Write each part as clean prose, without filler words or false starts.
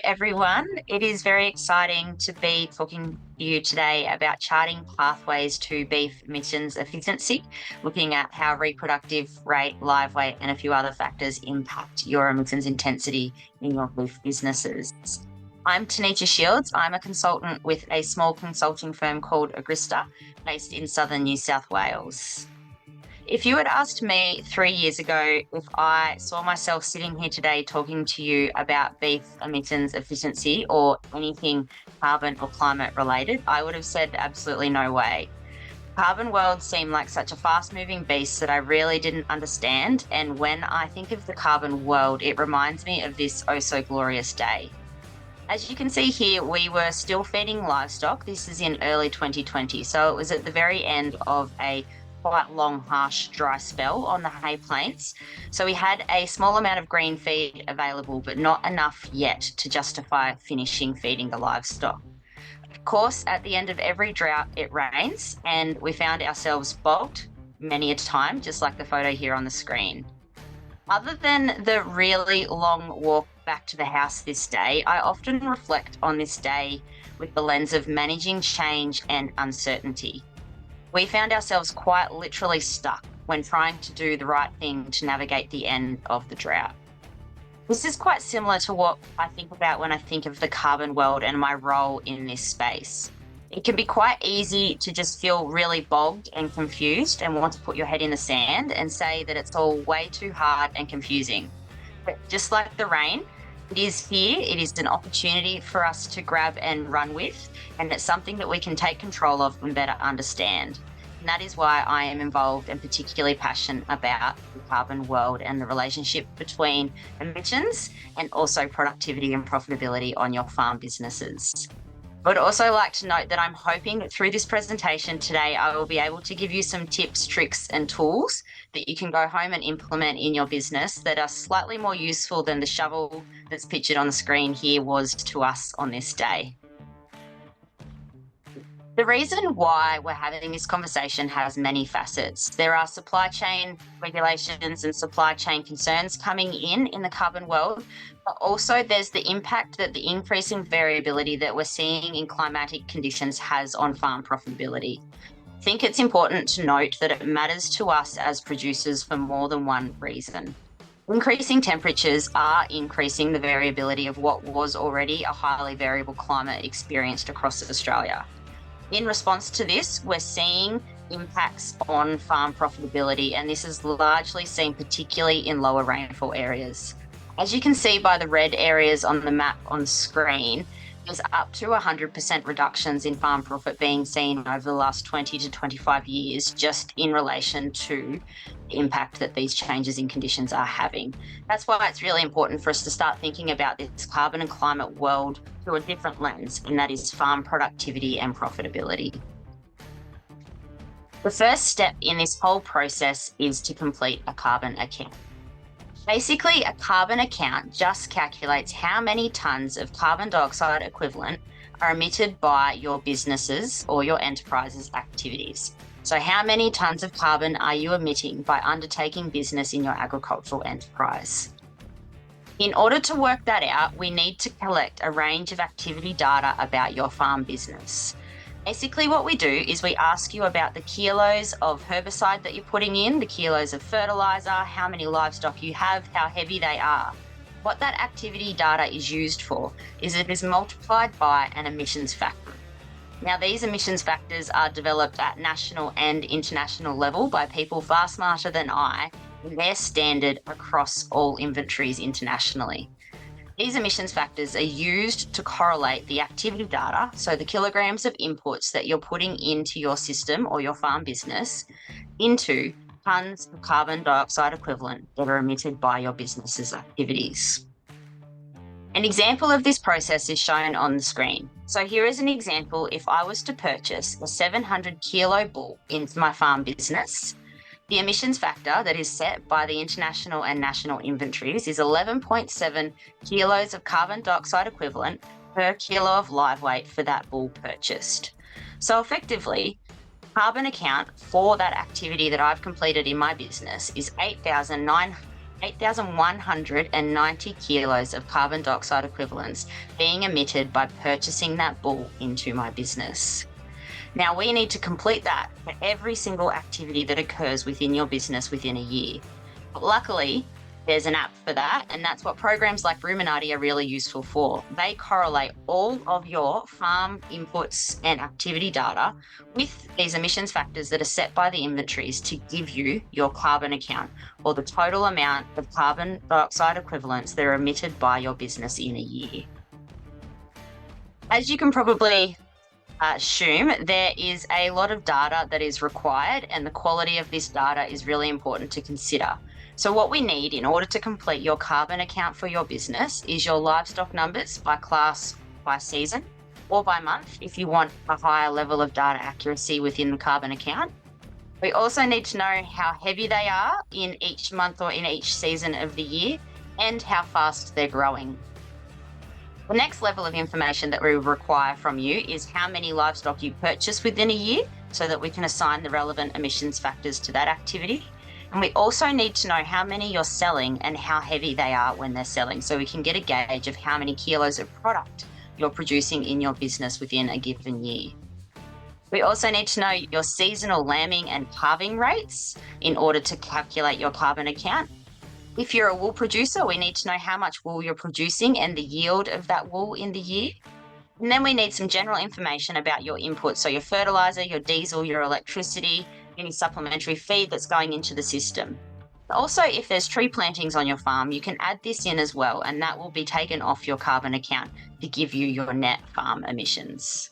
everyone. It is very exciting to be talking to you today about charting pathways to beef emissions efficiency, looking at how reproductive rate, live weight, and a few other factors impact your emissions intensity in your beef businesses. I'm Tanisha Shields. I'm a consultant with a small consulting firm called Agrista, based in southern New South Wales. If you had asked me 3 years ago if I saw myself sitting here today talking to you about beef emissions efficiency or anything carbon or climate related, I would have said absolutely no way. Carbon world seemed like such a fast moving beast that I really didn't understand. And when I think of the carbon world, it reminds me of this oh so glorious day. As you can see here, we were still feeding livestock. This is in early 2020. So it was at the very end of a quite long, harsh, dry spell on the hay plains. So we had a small amount of green feed available, but not enough yet to justify finishing feeding the livestock. Of course, at the end of every drought, it rains, and we found ourselves bogged many a time, just like the photo here on the screen. Other than the really long walk back to the house this day, I often reflect on this day with the lens of managing change and uncertainty. We found ourselves quite literally stuck when trying to do the right thing to navigate the end of the drought. This is quite similar to what I think about when I think of the carbon world and my role in this space. It can be quite easy to just feel really bogged and confused and want to put your head in the sand and say that it's all way too hard and confusing. But just like the rain, it is here, it is an opportunity for us to grab and run with, and it's something that we can take control of and better understand. And that is why I am involved and particularly passionate about the carbon world and the relationship between emissions and also productivity and profitability on your farm businesses. I would also like to note that I'm hoping that through this presentation today, I will be able to give you some tips, tricks, and tools that you can go home and implement in your business that are slightly more useful than the shovel that's pictured on the screen here was to us on this day. The reason why we're having this conversation has many facets. There are supply chain regulations and supply chain concerns coming in the carbon world, but also there's the impact that the increase in variability that we're seeing in climatic conditions has on farm profitability. I think it's important to note that it matters to us as producers for more than one reason. Increasing temperatures are increasing the variability of what was already a highly variable climate experienced across Australia. In response to this, we're seeing impacts on farm profitability, and this is largely seen particularly in lower rainfall areas. As you can see by the red areas on the map on screen, there's up to 100% reductions in farm profit being seen over the last 20 to 25 years, just in relation to the impact that these changes in conditions are having. That's why it's really important for us to start thinking about this carbon and climate world through a different lens, and that is farm productivity and profitability. The first step in this whole process is to complete a carbon account. Basically, a carbon account just calculates how many tonnes of carbon dioxide equivalent are emitted by your businesses or your enterprise's activities. So how many tonnes of carbon are you emitting by undertaking business in your agricultural enterprise? In order to work that out, we need to collect a range of activity data about your farm business. Basically, what we do is we ask you about the kilos of herbicide that you're putting in, the kilos of fertiliser, how many livestock you have, how heavy they are. What that activity data is used for is it is multiplied by an emissions factor. Now, these emissions factors are developed at national and international level by people far smarter than I, and they're standard across all inventories internationally. These emissions factors are used to correlate the activity data, so the kilograms of inputs that you're putting into your system or your farm business, into tonnes of carbon dioxide equivalent that are emitted by your business's activities. An example of this process is shown on the screen. So here is an example if I was to purchase a 700 kilo bull into my farm business. The emissions factor that is set by the international and national inventories is 11.7 kilos of carbon dioxide equivalent per kilo of live weight for that bull purchased. So effectively, carbon account for that activity that I've completed in my business is 8,900 8,190 kilos of carbon dioxide equivalents being emitted by purchasing that bull into my business. Now, we need to complete that for every single activity that occurs within your business within a year. But luckily, there's an app for that, and that's what programs like Ruminati are really useful for. They correlate all of your farm inputs and activity data with these emissions factors that are set by the inventories to give you your carbon account, or the total amount of carbon dioxide equivalents that are emitted by your business in a year. As you can probably assume, there is a lot of data that is required, and the quality of this data is really important to consider. So what we need in order to complete your carbon account for your business is your livestock numbers by class, by season, or by month if you want a higher level of data accuracy within the carbon account. We also need to know how heavy they are in each month or in each season of the year, and how fast they're growing. The next level of information that we require from you is how many livestock you purchase within a year, so that we can assign the relevant emissions factors to that activity. And we also need to know how many you're selling and how heavy they are when they're selling, so we can get a gauge of how many kilos of product you're producing in your business within a given year. We also need to know your seasonal lambing and calving rates in order to calculate your carbon account. If you're a wool producer, we need to know how much wool you're producing and the yield of that wool in the year. And then we need some general information about your inputs, so your fertilizer, your diesel, your electricity, any supplementary feed that's going into the system. Also, if there's tree plantings on your farm, you can add this in as well, and that will be taken off your carbon account to give you your net farm emissions.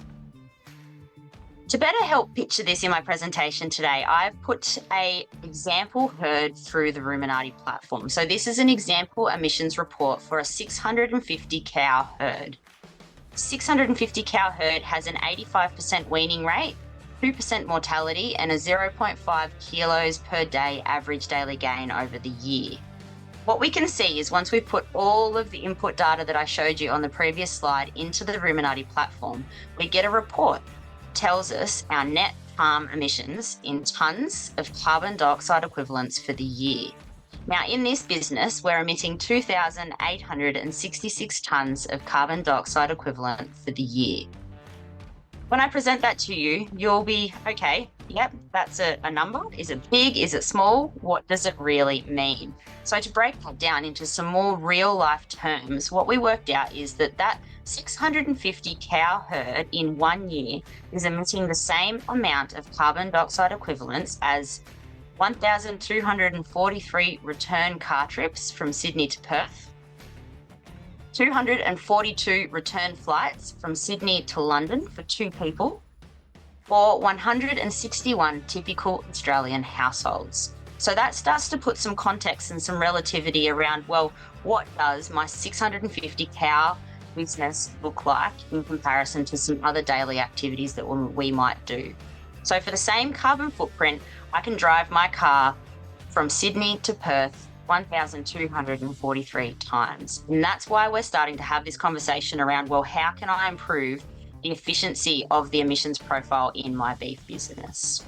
To better help picture this in my presentation today, I've put an example herd through the Ruminati platform. So this is an example emissions report for a 650 cow herd. 650 cow herd has an 85% weaning rate, 2% mortality, and a 0.5 kilos per day average daily gain over the year. What we can see is once we put all of the input data that I showed you on the previous slide into the Ruminati platform, we get a report that tells us our net farm emissions in tonnes of carbon dioxide equivalents for the year. Now, in this business, we're emitting 2,866 tonnes of carbon dioxide equivalent for the year. When I present that to you, you'll be, okay, yep, that's a number. Is it big? Is it small? What does it really mean? So to break that down into some more real life terms, what we worked out is that 650 cow herd in 1 year is emitting the same amount of carbon dioxide equivalents as 1,243 return car trips from Sydney to Perth, 242 return flights from Sydney to London for 2 people, or 161 typical Australian households. So that starts to put some context and some relativity around, well, what does my 650 cow business look like in comparison to some other daily activities that we might do? So for the same carbon footprint, I can drive my car from Sydney to Perth 1,243 times. And that's why we're starting to have this conversation around, well, how can I improve the efficiency of the emissions profile in my beef business?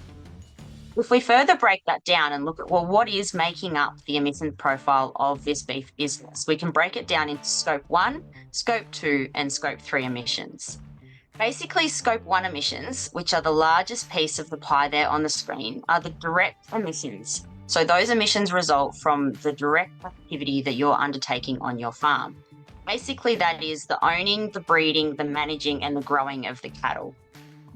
If we further break that down and look at, well, what is making up the emissions profile of this beef business, we can break it down into Scope 1, Scope 2, and Scope 3 emissions. Basically, Scope 1 emissions, which are the largest piece of the pie there on the screen, are the direct emissions. So those emissions result from the direct activity that you're undertaking on your farm. Basically, that is the owning, the breeding, the managing, and the growing of the cattle.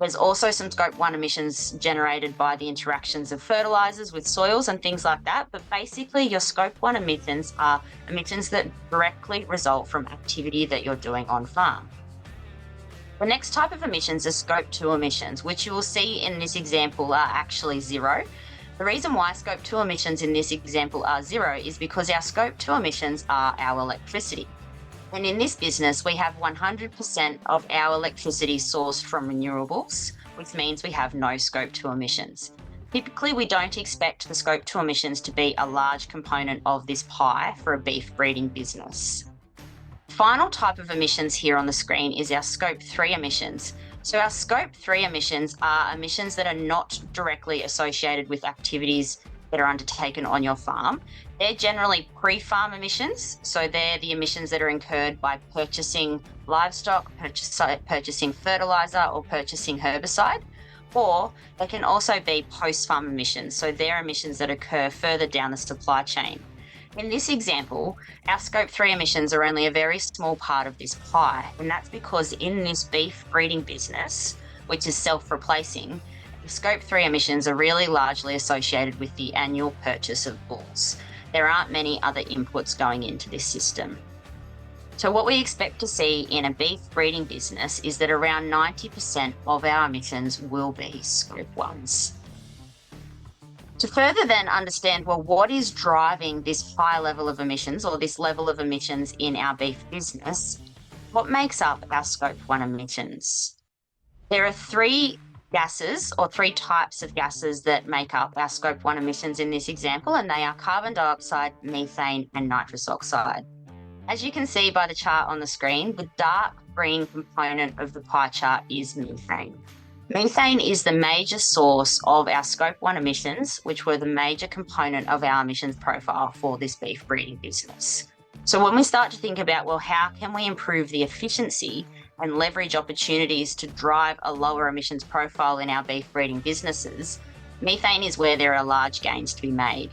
There's also some Scope 1 emissions generated by the interactions of fertilizers with soils and things like that, but basically your Scope 1 emissions are emissions that directly result from activity that you're doing on farm. The next type of emissions are Scope 2 emissions, which you will see in this example are actually 0. The reason why Scope 2 emissions in this example are 0 is because our Scope 2 emissions are our electricity. And in this business, we have 100% of our electricity sourced from renewables, which means we have no Scope 2 emissions. Typically, we don't expect the Scope 2 emissions to be a large component of this pie for a beef breeding business. The final type of emissions here on the screen is our Scope 3 emissions. So our Scope 3 emissions are emissions that are not directly associated with activities that are undertaken on your farm, they're generally pre-farm emissions. So they're the emissions that are incurred by purchasing livestock, purchasing fertilizer, or purchasing herbicide. Or they can also be post-farm emissions. So they're emissions that occur further down the supply chain. In this example, our Scope 3 emissions are only a very small part of this pie, and that's because in this beef breeding business, which is self-replacing, Scope 3 emissions are really largely associated with the annual purchase of bulls. There aren't many other inputs going into this system. So what we expect to see in a beef breeding business is that around 90% of our emissions will be Scope 1s. To further then understand, well, what is driving this high level of emissions or this level of emissions in our beef business, what makes up our Scope 1 emissions? There are three gases or three types of gases that make up our Scope 1 emissions in this example, and they are carbon dioxide, methane, and nitrous oxide. As you can see by the chart on the screen, the dark green component of the pie chart is methane. Methane is the major source of our Scope 1 emissions, which were the major component of our emissions profile for this beef breeding business. So when we start to think about, well, how can we improve the efficiency and leverage opportunities to drive a lower emissions profile in our beef breeding businesses, methane is where there are large gains to be made.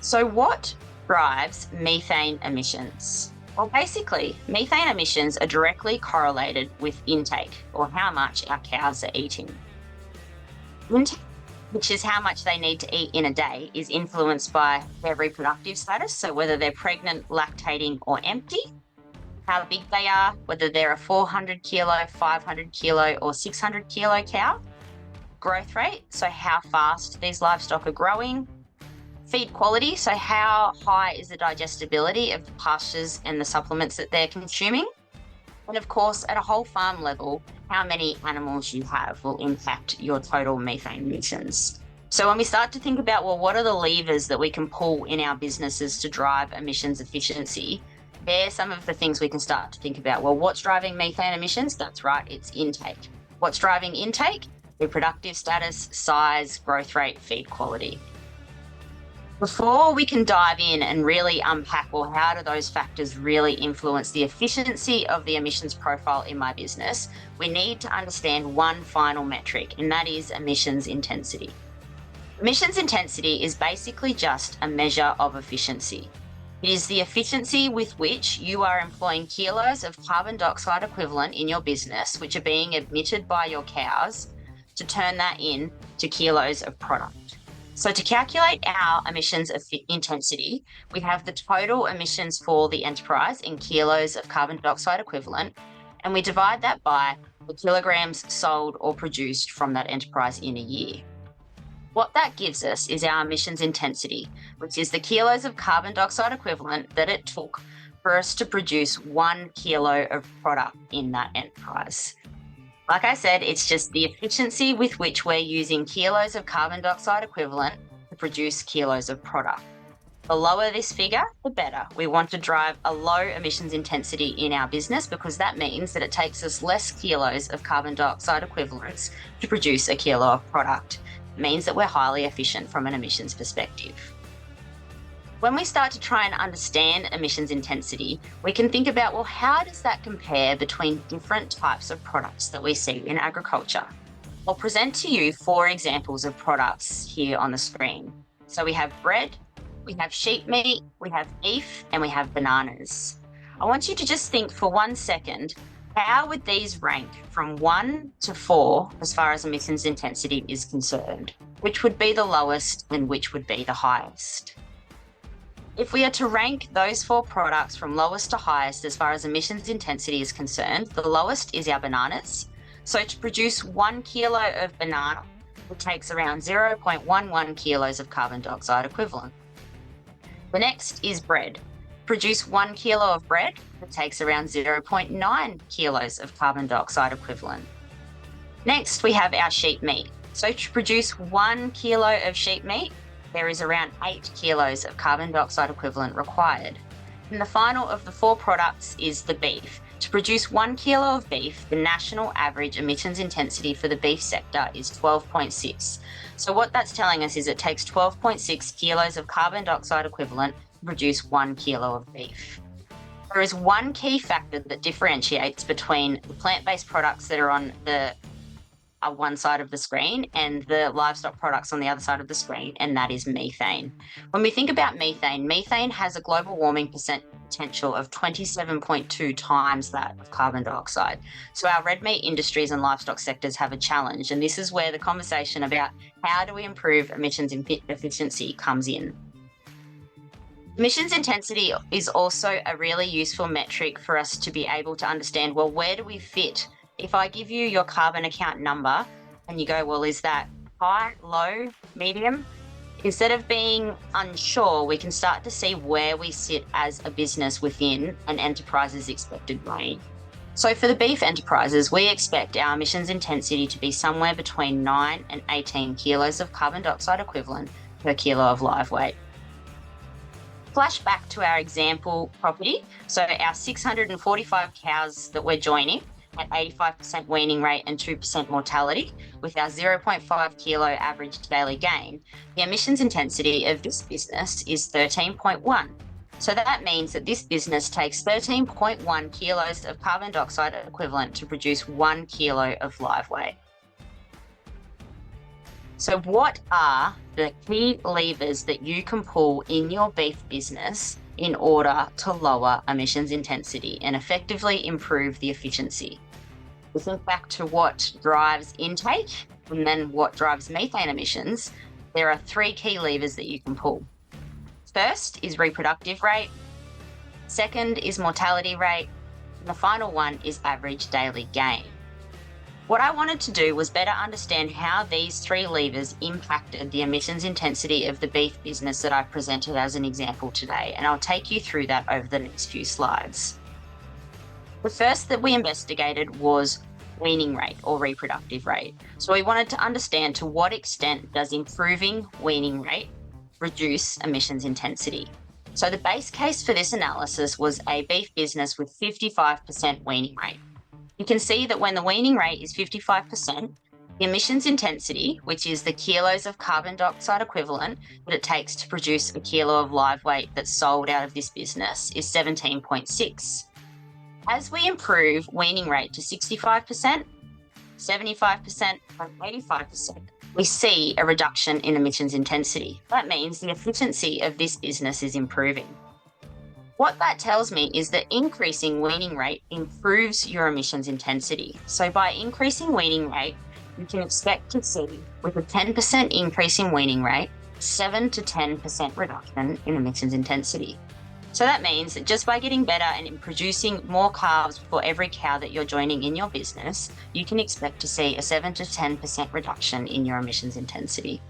So what drives methane emissions? Well, basically, methane emissions are directly correlated with intake, or how much our cows are eating. Intake, which is how much they need to eat in a day, is influenced by their reproductive status, so whether they're pregnant, lactating, or empty, how big they are, whether they're a 400 kilo, 500 kilo, or 600 kilo cow, growth rate, so how fast these livestock are growing, feed quality, so how high is the digestibility of the pastures and the supplements that they're consuming. And of course, at a whole farm level, how many animals you have will impact your total methane emissions. So when we start to think about, well, what are the levers that we can pull in our businesses to drive emissions efficiency? They're some of the things we can start to think about. Well, what's driving methane emissions? That's right, it's intake. What's driving intake? Reproductive status, size, growth rate, feed quality. Before we can dive in and really unpack, well, how do those factors really influence the efficiency of the emissions profile in my business, we need to understand one final metric, and that is emissions intensity. Emissions intensity is basically just a measure of efficiency. It is the efficiency with which you are employing kilos of carbon dioxide equivalent in your business, which are being emitted by your cows, to turn that into kilos of product. So to calculate our emissions intensity, we have the total emissions for the enterprise in kilos of carbon dioxide equivalent, and we divide that by the kilograms sold or produced from that enterprise in a year. What that gives us is our emissions intensity, which is the kilos of carbon dioxide equivalent that it took for us to produce 1 kilo of product in that enterprise. Like I said, it's just the efficiency with which we're using kilos of carbon dioxide equivalent to produce kilos of product. The lower this figure, the better. We want to drive a low emissions intensity in our business because that means that it takes us less kilos of carbon dioxide equivalents to produce a kilo of product. It means that we're highly efficient from an emissions perspective. When we start to try and understand emissions intensity, we can think about, well, how does that compare between different types of products that we see in agriculture? I'll present to you 4 examples of products here on the screen. So we have bread, we have sheep meat, we have beef, and we have bananas. I want you to just think for 1 second, how would these rank from 1 to 4 as far as emissions intensity is concerned? Which would be the lowest and which would be the highest? If we are to rank those 4 products from lowest to highest as far as emissions intensity is concerned, the lowest is our bananas. So to produce 1 kilo of banana, it takes around 0.11 kilos of carbon dioxide equivalent. The next is bread. Produce 1 kilo of bread, it takes around 0.9 kilos of carbon dioxide equivalent. Next, we have our sheep meat. So to produce 1 kilo of sheep meat, there is around 8 kilos of carbon dioxide equivalent required. And the final of the 4 products is the beef. To produce 1 kilo of beef, the national average emissions intensity for the beef sector is 12.6. So what that's telling us is it takes 12.6 kilos of carbon dioxide equivalent to produce 1 kilo of beef. There is one key factor that differentiates between the plant-based products that are on the one side of the screen and the livestock products on the other side of the screen, and that is methane. When we think about methane, methane has a global warming potential of 27.2 times that of carbon dioxide. So our red meat industries and livestock sectors have a challenge, and this is where the conversation about how do we improve emissions efficiency comes in. Emissions intensity is also a really useful metric for us to be able to understand, well, where do we fit? If I give you your carbon account number and you go, well, is that high, low, medium? Instead of being unsure, we can start to see where we sit as a business within an enterprise's expected range. So for the beef enterprises, we expect our emissions intensity to be somewhere between 9 and 18 kilos of carbon dioxide equivalent per kilo of live weight. Flash back to our example property. So our 645 cows that we're joining at 85% weaning rate and 2% mortality, with our 0.5 kilo average daily gain, the emissions intensity of this business is 13.1. So that means that this business takes 13.1 kilos of carbon dioxide equivalent to produce 1 kilo of live weight. So what are the key levers that you can pull in your beef business in order to lower emissions intensity and effectively improve the efficiency? We think back to what drives intake and then what drives methane emissions. There are 3 key levers that you can pull. First is reproductive rate. Second is mortality rate. And the final one is average daily gain. What I wanted to do was better understand how these 3 levers impacted the emissions intensity of the beef business that I presented as an example today, and I'll take you through that over the next few slides. The first that we investigated was weaning rate or reproductive rate. So we wanted to understand to what extent does improving weaning rate reduce emissions intensity. So the base case for this analysis was a beef business with 55% weaning rate. You can see that when the weaning rate is 55%, the emissions intensity, which is the kilos of carbon dioxide equivalent that it takes to produce a kilo of live weight that's sold out of this business, is 17.6. As we improve weaning rate to 65%, 75%, and 85%, we see a reduction in emissions intensity. That means the efficiency of this business is improving. What that tells me is that increasing weaning rate improves your emissions intensity. So by increasing weaning rate, you can expect to see, with a 10% increase in weaning rate, 7 to 10% reduction in emissions intensity. So that means that just by getting better and in producing more calves for every cow that you're joining in your business, you can expect to see a 7 to 10% reduction in your emissions intensity.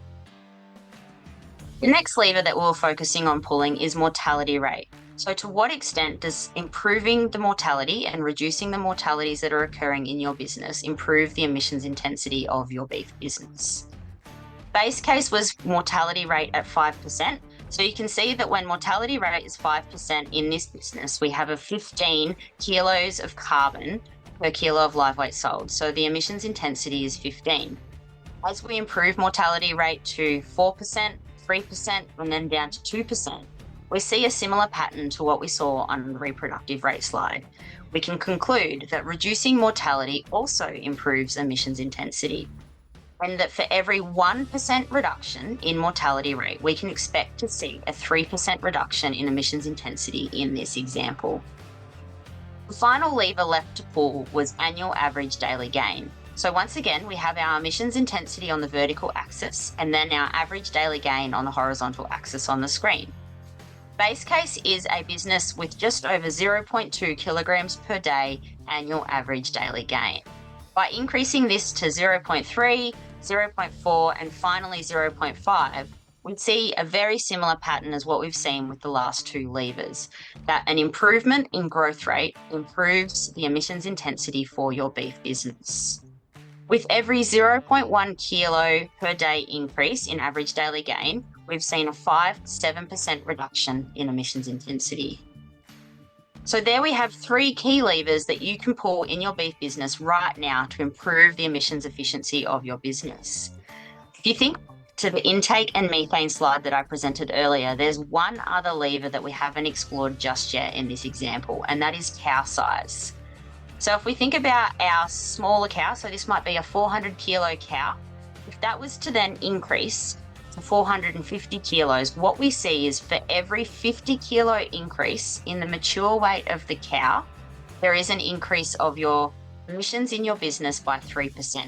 The next lever that we're focusing on pulling is mortality rate. So to what extent does improving the mortality and reducing the mortalities that are occurring in your business improve the emissions intensity of your beef business? Base case was mortality rate at 5%. So you can see that when mortality rate is 5% in this business, we have a 15 kilos of carbon per kilo of live weight sold. So the emissions intensity is 15. As we improve mortality rate to 4%, 3%, and then down to 2%, we see a similar pattern to what we saw on the reproductive rate slide. We can conclude that reducing mortality also improves emissions intensity, and that for every 1% reduction in mortality rate, we can expect to see a 3% reduction in emissions intensity in this example. The final lever left to pull was annual average daily gain. So once again, we have our emissions intensity on the vertical axis and then our average daily gain on the horizontal axis on the screen. Base case is a business with just over 0.2 kilograms per day annual average daily gain. By increasing this to 0.3, 0.4, and finally 0.5, we'd see a very similar pattern as what we've seen with the last 2 levers, that an improvement in growth rate improves the emissions intensity for your beef business. With every 0.1 kilo per day increase in average daily gain, we've seen a 5 to 7% reduction in emissions intensity. So there we have 3 key levers that you can pull in your beef business right now to improve the emissions efficiency of your business. If you think to the intake and methane slide that I presented earlier, there's one other lever that we haven't explored just yet in this example, and that is cow size. So if we think about our smaller cow, so this might be a 400 kilo cow, if that was to then increase to 450 kilos, what we see is for every 50 kilo increase in the mature weight of the cow, there is an increase of your emissions in your business by 3%.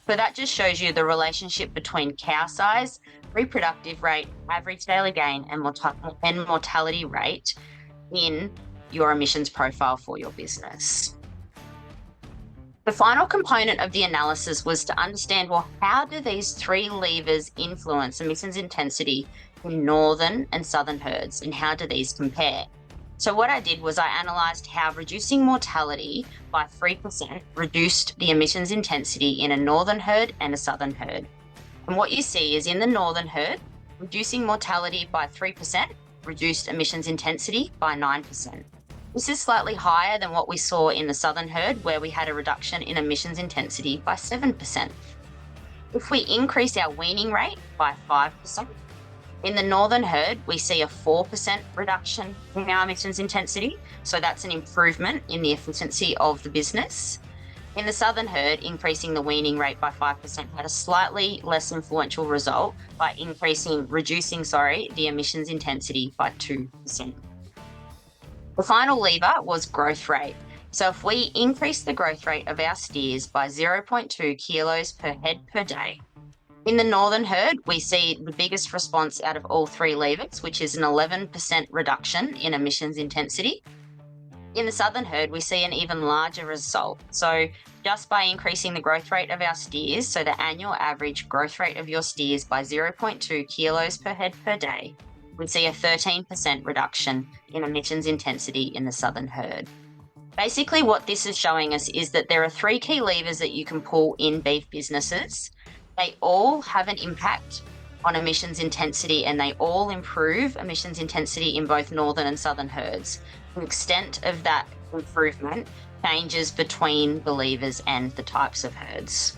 So that just shows you the relationship between cow size, reproductive rate, average daily gain, and mortality rate in your emissions profile for your business. The final component of the analysis was to understand, well, how do these 3 levers influence emissions intensity in northern and southern herds, and how do these compare? So what I did was I analysed how reducing mortality by 3% reduced the emissions intensity in a northern herd and a southern herd. And what you see is in the northern herd, reducing mortality by 3% reduced emissions intensity by 9%. This is slightly higher than what we saw in the southern herd, where we had a reduction in emissions intensity by 7%. If we increase our weaning rate by 5%, in the northern herd, we see a 4% reduction in our emissions intensity. So that's an improvement in the efficiency of the business. In the southern herd, increasing the weaning rate by 5% had a slightly less influential result by reducing the emissions intensity by 2%. The final lever was growth rate. So if we increase the growth rate of our steers by 0.2 kilos per head per day, in the northern herd, we see the biggest response out of all 3 levers, which is an 11% reduction in emissions intensity. In the southern herd, we see an even larger result. So just by increasing the growth rate of our steers, so the annual average growth rate of your steers by 0.2 kilos per head per day, we see a 13% reduction in emissions intensity in the southern herd. Basically, what this is showing us is that there are 3 key levers that you can pull in beef businesses. They all have an impact on emissions intensity, and they all improve emissions intensity in both northern and southern herds. The extent of that improvement changes between the levers and the types of herds.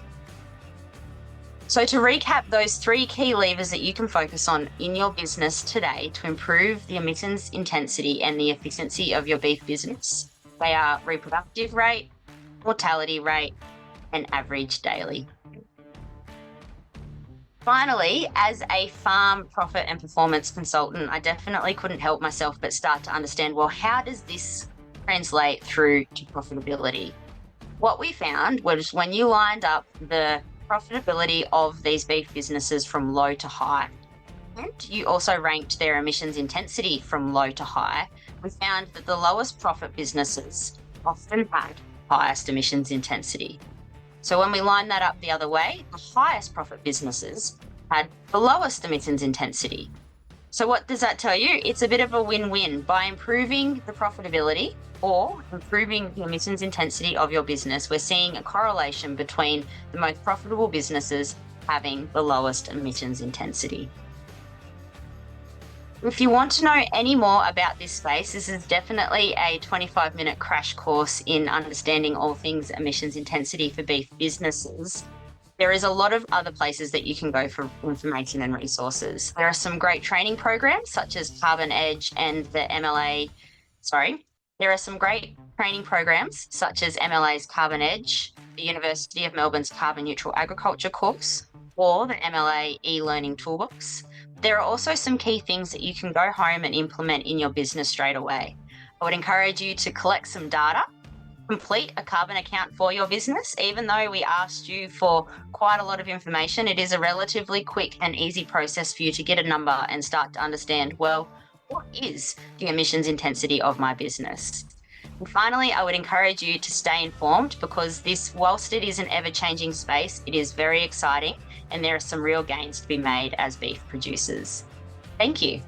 So to recap those 3 key levers that you can focus on in your business today to improve the emissions intensity and the efficiency of your beef business, they are reproductive rate, mortality rate, and average daily. Finally, as a farm profit and performance consultant, I definitely couldn't help myself but start to understand, well, how does this translate through to profitability? What we found was when you lined up the profitability of these beef businesses from low to high, and you also ranked their emissions intensity from low to high, we found that the lowest profit businesses often had highest emissions intensity. So when we line that up the other way, the highest profit businesses had the lowest emissions intensity. So what does that tell you? It's a bit of a win-win. By improving the profitability or improving the emissions intensity of your business, we're seeing a correlation between the most profitable businesses having the lowest emissions intensity. If you want to know any more about this space, this is definitely a 25-minute crash course in understanding all things emissions intensity for beef businesses. There is a lot of other places that you can go for information and resources. There are some great training programs such as Carbon Edge and the There are some great training programs such as MLA's Carbon Edge, the University of Melbourne's Carbon Neutral Agriculture course, or the MLA e-learning toolbox. There are also some key things that you can go home and implement in your business straight away. I would encourage you to collect some data, complete a carbon account for your business. Even though we asked you for quite a lot of information, it is a relatively quick and easy process for you to get a number and start to understand, well, what is the emissions intensity of my business? And finally, I would encourage you to stay informed, because whilst it is an ever-changing space, it is very exciting and there are some real gains to be made as beef producers. Thank you.